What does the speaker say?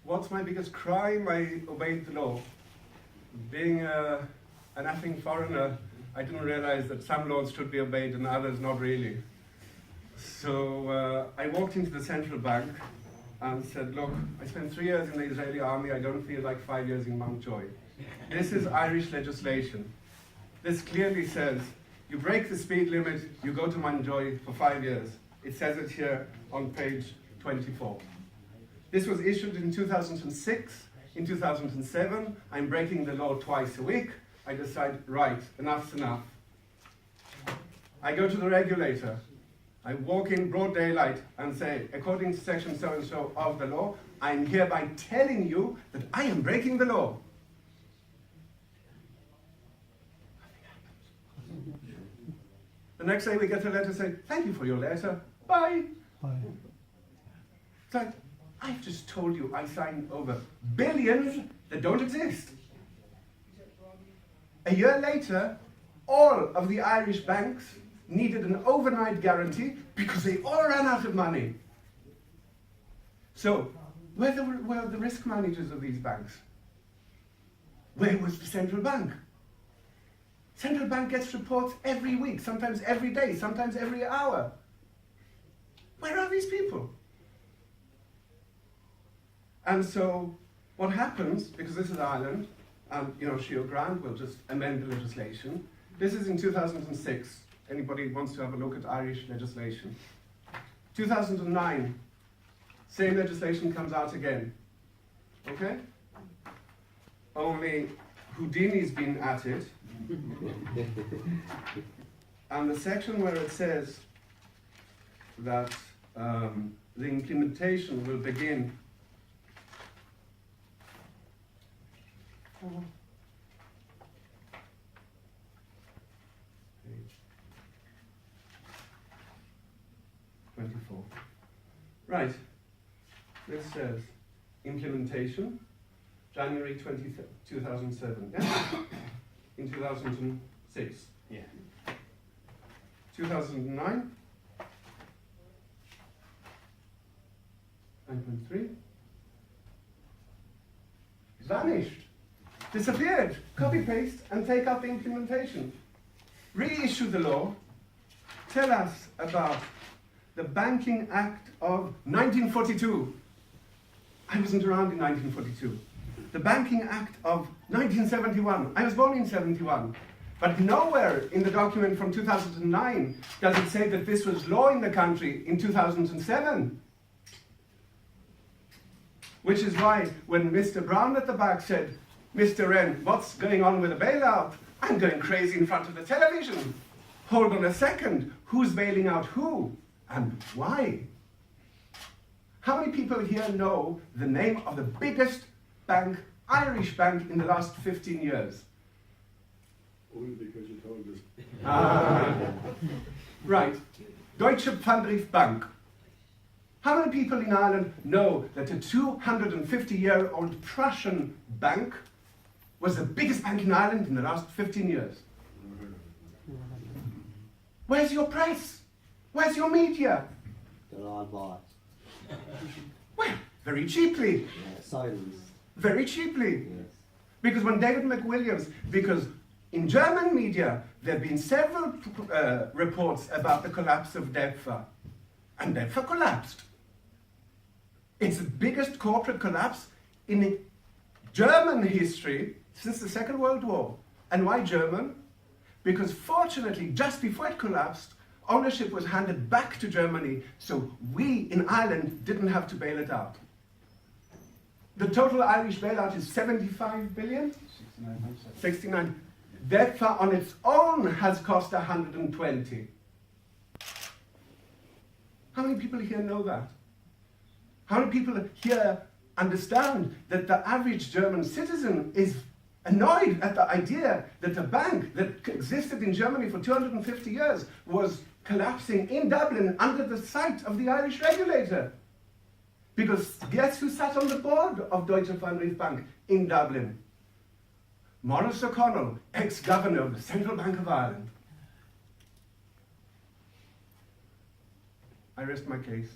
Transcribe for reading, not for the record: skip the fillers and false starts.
What's my biggest crime? I obeyed the law. Being an effing foreigner, I didn't realize that some laws should be obeyed and others not really. So I walked into the central bank and said, look, I spent 3 years in the Israeli army, I don't feel like 5 years in Mountjoy. This is Irish legislation. This clearly says, you break the speed limit, you go to Mountjoy for 5 years. It says it here on page 24. This was issued in 2006. In 2007, I'm breaking the law twice a week. I decide, right, enough's enough. I go to the regulator. I walk in broad daylight and say, according to section so-and-so of the law, I'm hereby telling you that I am breaking the law. The next day we get a letter saying, thank you for your letter, bye. Bye. It's like, I've just told you I signed over billions that don't exist. A year later, all of the Irish banks needed an overnight guarantee because they all ran out of money. So, where were the risk managers of these banks? Where was the central bank? Central bank gets reports every week, sometimes every day, sometimes every hour. Where are these people? And so, what happens, because this is Ireland, and Sugarman will just amend the legislation. This is in 2006. Anybody wants to have a look at Irish legislation? 2009, same legislation comes out again. Okay? Only Houdini's been at it. And the section where it says that the implementation will begin page 24. Right. This says implementation January 20, 2007. Yeah? In 2006. Yeah. 2009. 9.3. Vanished. Disappeared. Copy paste and take out the implementation. Reissue the law. Tell us about the Banking Act of 1942. I wasn't around in 1942. The Banking Act of 1971. I was born in 71. But nowhere in the document from 2009 does it say that this was law in the country in 2007. Which is why when Mr. Brown at the back said, Mr. Wren, what's going on with a bailout? I'm going crazy in front of the television. Hold on a second. Who's bailing out who? And why? How many people here know the name of the biggest bank, Irish bank, in the last 15 years? Only because you told us. Right. Deutsche Pfandbriefbank. How many people in Ireland know that a 250-year-old Prussian bank was the biggest bank in Ireland in the last 15 years? Where's your press? Where's your media? They're all bought. Well, very cheaply. Yeah, silence. Very cheaply. Yes. Because when David McWilliams, because in German media, there have been several reports about the collapse of DEPFA. And DEPFA collapsed. It's the biggest corporate collapse in German history since the Second World War. And why German? Because fortunately, just before it collapsed, ownership was handed back to Germany, so we in Ireland didn't have to bail it out. The total Irish bailout is 75 billion? 69. DEPFA on its own has cost 120. How many people here know that? How many people here understand that the average German citizen is annoyed at the idea that a bank that existed in Germany for 250 years was collapsing in Dublin under the sight of the Irish regulator? Because guess who sat on the board of Deutsche Pfandbriefbank in Dublin? Maurice O'Connell, ex-governor of the Central Bank of Ireland. I rest my case.